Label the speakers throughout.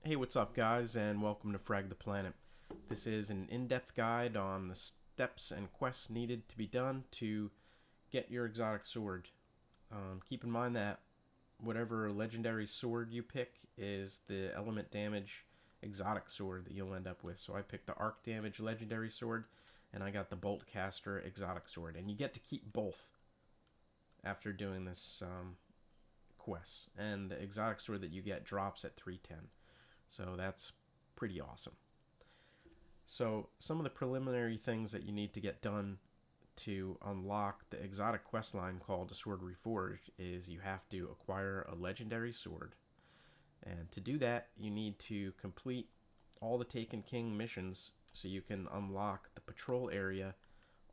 Speaker 1: Hey, what's up, guys, and welcome to FragThePlanet. This is an in-depth guide on the steps and quests needed to be done to get your exotic sword. Keep in mind that whatever legendary sword you pick is the element damage exotic sword that you'll end up with. So I picked the arc damage legendary sword, and I got the bolt caster exotic sword. And you get to keep both after doing this quest. And the exotic sword that you get drops at 310. So that's pretty awesome. So some of the preliminary things that you need to get done to unlock the exotic quest line called a Sword Reforged is you have to acquire a legendary sword. And to do that, you need to complete all the Taken King missions so you can unlock the patrol area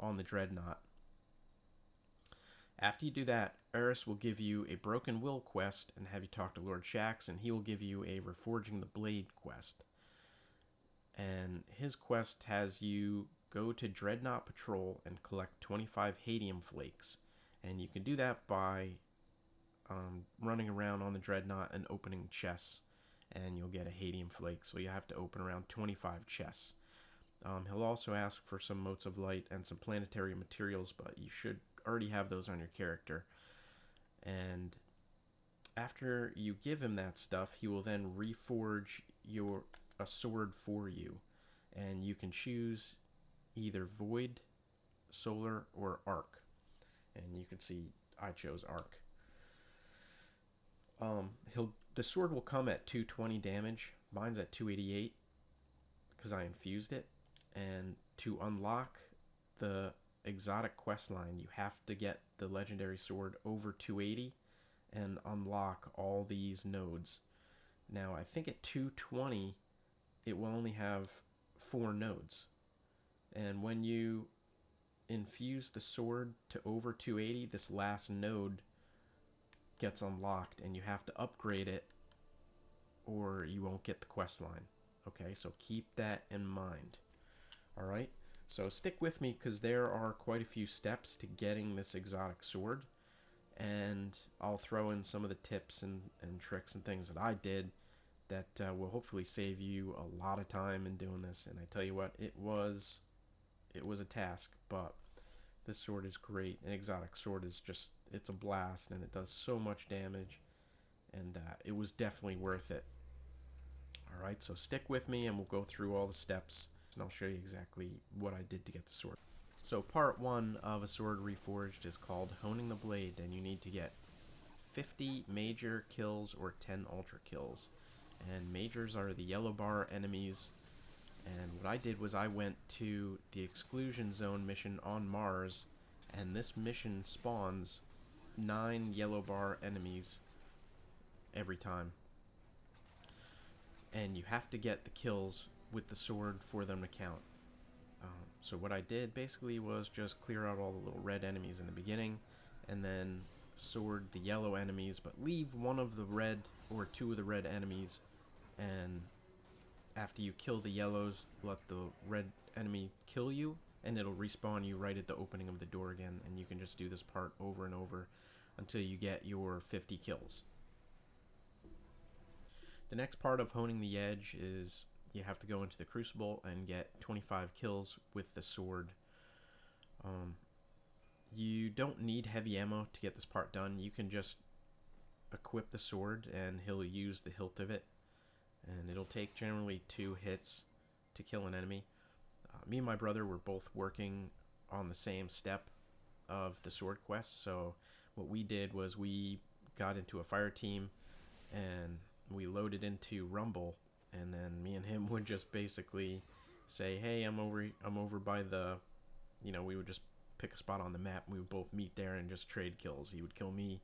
Speaker 1: on the Dreadnought. After you do that, Eris will give you a Broken Will quest and have you talk to Lord Shaxx, and he will give you a Reforging the Blade quest. And his quest has you go to Dreadnought Patrol and collect 25 Hadium Flakes. And you can do that by running around on the Dreadnought and opening chests, and you'll get a Hadium Flake. So you have to open around 25 chests. He'll also ask for some Motes of Light and some planetary materials, but you should already have those on your character. And after you give him that stuff, he will then reforge a sword for you, and you can choose either Void, Solar, or Arc. And you can see I chose Arc. The sword will come at 220 damage. Mine's at 288 because I infused it. And to unlock the exotic quest line, you have to get the legendary sword over 280 and unlock all these nodes. Now, I think at 220 it will only have 4 nodes. And when you infuse the sword to over 280, this last node gets unlocked and you have to upgrade it or you won't get the quest line. Okay, so keep that in mind. Alright, so stick with me because there are quite a few steps to getting this exotic sword, and I'll throw in some of the tips and tricks and things that I did that will hopefully save you a lot of time in doing this. And I tell you what, it was a task, but this sword is great. An exotic sword is just, it's a blast, and it does so much damage, and it was definitely worth it. Alright, so stick with me and we'll go through all the steps, and I'll show you exactly what I did to get the sword. So part 1 of a Sword Reforged is called Honing the Blade, and you need to get 50 major kills or 10 ultra kills. And majors are the yellow bar enemies, and what I did was I went to the Exclusion Zone mission on Mars, and this mission spawns 9 yellow bar enemies every time. And you have to get the kills with the sword for them to count. So what I did basically was just clear out all the little red enemies in the beginning, and then sword the yellow enemies, but leave one of the red or 2 of the red enemies, and after you kill the yellows, let the red enemy kill you, and it'll respawn you right at the opening of the door again, and you can just do this part over and over until you get your 50 kills. The next part of Honing the Edge is you have to go into the Crucible and get 25 kills with the sword. You don't need heavy ammo to get this part done. You can just equip the sword and he'll use the hilt of it, and it'll take generally 2 hits to kill an enemy. Me and my brother were both working on the same step of the sword quest, so what we did was we got into a fire team and we loaded into Rumble, and then me and him would just basically say, hey, I'm over by the, we would just pick a spot on the map, and we would both meet there and just trade kills. He would kill me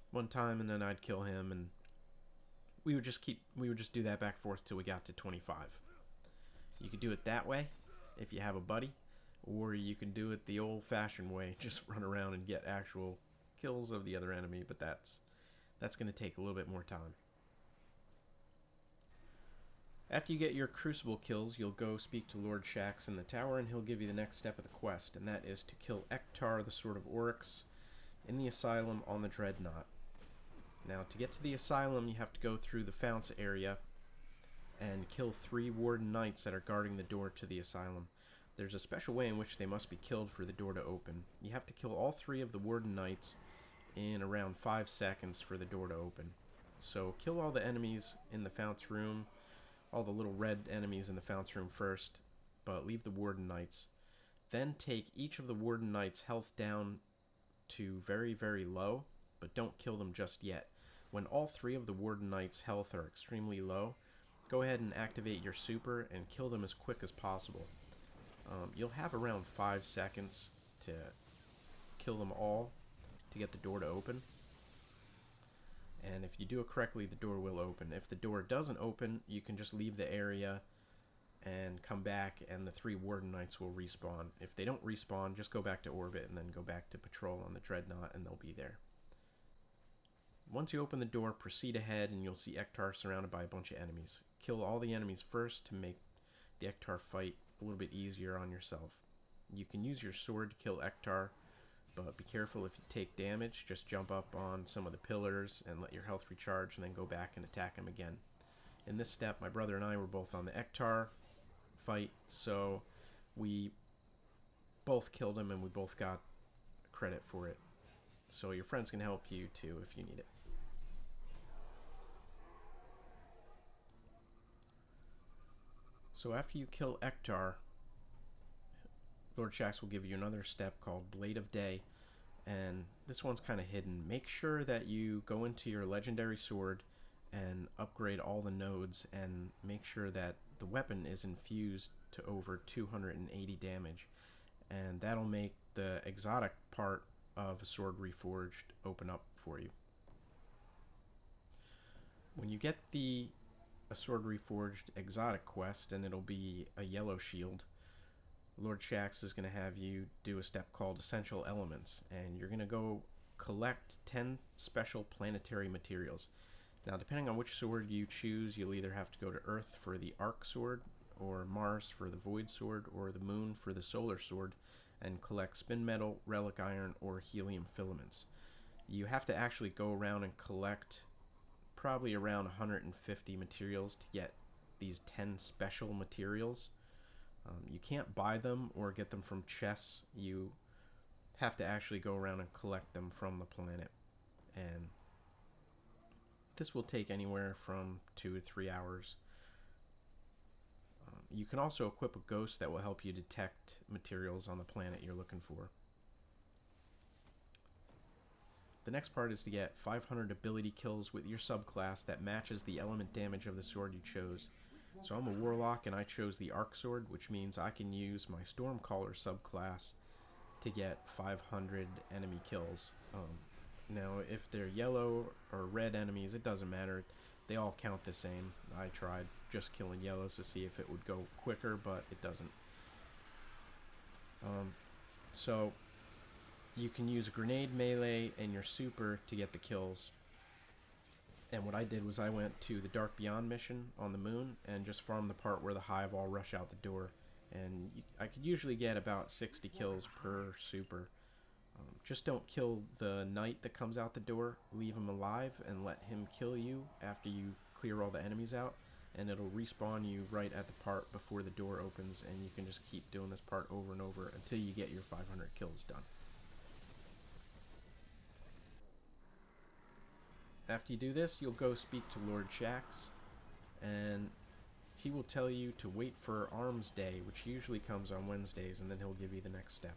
Speaker 1: one time and then I'd kill him, and we would just do that back and forth till we got to 25. You could do it that way if you have a buddy, or you can do it the old-fashioned way, just run around and get actual kills of the other enemy, but that's going to take a little bit more time. After you get your Crucible Kills, you'll go speak to Lord Shaxx in the tower, and he'll give you the next step of the quest, and that is to kill Ektar, the Sword of Oryx, in the Asylum on the Dreadnought. Now, to get to the Asylum, you have to go through the Founts area, and kill 3 Warden Knights that are guarding the door to the asylum. There's a special way in which they must be killed for the door to open. You have to kill all 3 of the Warden Knights in around 5 seconds for the door to open. So kill all the enemies in the Fount's room, all the little red enemies in the Fount's room first, but leave the Warden Knights. Then take each of the Warden Knights' health down to very, very low, but don't kill them just yet. When all 3 of the Warden Knights' health are extremely low, go ahead and activate your super and kill them as quick as possible. You'll have around 5 seconds to kill them all to get the door to open. And if you do it correctly, the door will open. If the door doesn't open, you can just leave the area and come back, and the 3 Warden Knights will respawn. If they don't respawn, just go back to orbit and then go back to patrol on the Dreadnought, and they'll be there. Once you open the door, proceed ahead, and you'll see Ektar surrounded by a bunch of enemies. Kill all the enemies first to make the Ektar fight a little bit easier on yourself. You can use your sword to kill Ektar, but be careful if you take damage. Just jump up on some of the pillars and let your health recharge, and then go back and attack him again. In this step, my brother and I were both on the Ektar fight, so we both killed him and we both got credit for it. So your friends can help you too if you need it. So after you kill Ektar, Lord Shaxx will give you another step called Blade of Day, and this one's kind of hidden. Make sure that you go into your legendary sword and upgrade all the nodes, and make sure that the weapon is infused to over 280 damage, and that'll make the exotic part of Sword Reforged open up for you. When you get the Sword Reforged exotic quest, and it'll be a yellow shield, Lord Shaxx is going to have you do a step called Essential Elements, and you're going to go collect 10 special planetary materials. Now, depending on which sword you choose, you'll either have to go to Earth for the Arc Sword, or Mars for the Void Sword, or the Moon for the Solar Sword, and collect Spin Metal, Relic Iron, or Helium Filaments. You have to actually go around and collect probably around 150 materials to get these 10 special materials. You can't buy them or get them from chests. You have to actually go around and collect them from the planet. And this will take anywhere from 2 to 3 hours. You can also equip a ghost that will help you detect materials on the planet you're looking for. The next part is to get 500 ability kills with your subclass that matches the element damage of the sword you chose. So I'm a Warlock, and I chose the Arc Sword, which means I can use my Stormcaller subclass to get 500 enemy kills. Now, if they're yellow or red enemies, it doesn't matter. They all count the same. I tried just killing yellows to see if it would go quicker, but it doesn't. So you can use grenade melee and your super to get the kills. And what I did was I went to the Dark Beyond mission on the moon and just farmed the part where the Hive all rush out the door. And I could usually get about 60 kills per super. Just don't kill the knight that comes out the door. Leave him alive and let him kill you after you clear all the enemies out. And it'll respawn you right at the part before the door opens. And you can just keep doing this part over and over until you get your 500 kills done. After you do this, you'll go speak to Lord Shaxx, and he will tell you to wait for Arms Day, which usually comes on Wednesdays, and then he'll give you the next step.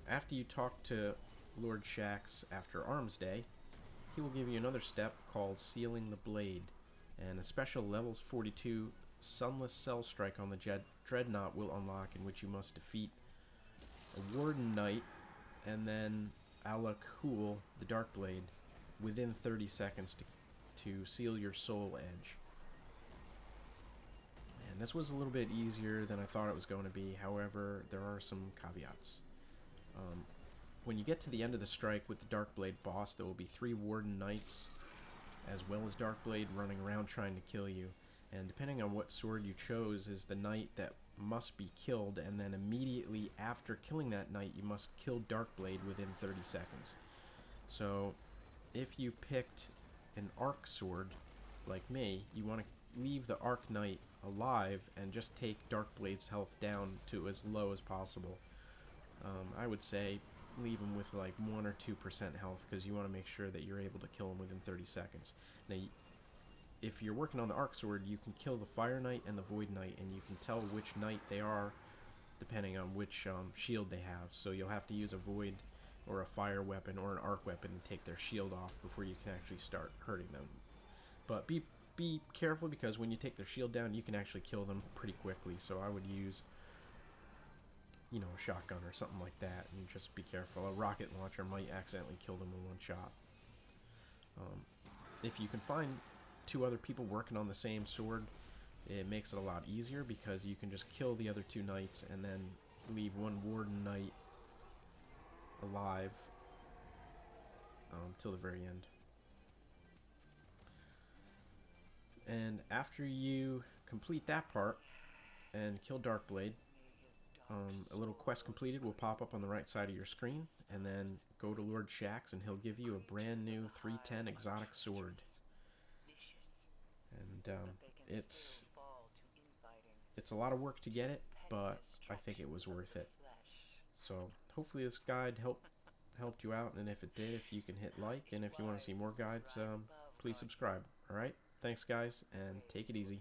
Speaker 1: After you talk to Lord Shaxx after Arms Day, he will give you another step called Sealing the Blade, and a special level 42 Sunless Cell Strike on the Dreadnought will unlock, in which you must defeat a Warden Knight, and then Alakul, the Dark Blade, within 30 seconds to seal your soul edge. And this was a little bit easier than I thought it was going to be. However, there are some caveats. When you get to the end of the strike with the Darkblade boss, there will be 3 Warden Knights as well as Darkblade running around trying to kill you. And depending on what sword you chose is the knight that must be killed, and then immediately after killing that knight you must kill Darkblade within 30 seconds. So if you picked an Arc Sword, like me, you want to leave the Arc Knight alive and just take Darkblade's health down to as low as possible. I would say leave him with like 1 or 2% health, because you want to make sure that you're able to kill him within 30 seconds. Now, if you're working on the Arc Sword, you can kill the Fire Knight and the Void Knight, and you can tell which Knight they are depending on which shield they have. So you'll have to use a Void or a Fire weapon or an Arc weapon and take their shield off before you can actually start hurting them. But be careful, because when you take their shield down, you can actually kill them pretty quickly. So I would use, you know, a shotgun or something like that, and just be careful. A rocket launcher might accidentally kill them in one shot. If you can find 2 other people working on the same sword, it makes it a lot easier, because you can just kill the other 2 knights and then leave 1 Warden Knight alive till the very end. And after you complete that part and kill Darkblade, a little quest completed will pop up on the right side of your screen, and then go to Lord Shaxx and he'll give you a brand new 310 exotic sword. And it's a lot of work to get it, but I think it was worth it. So hopefully this guide helped you out, and if it did, if you can hit like, and if you want to see more guides, please subscribe. Alright, thanks guys, and take it easy.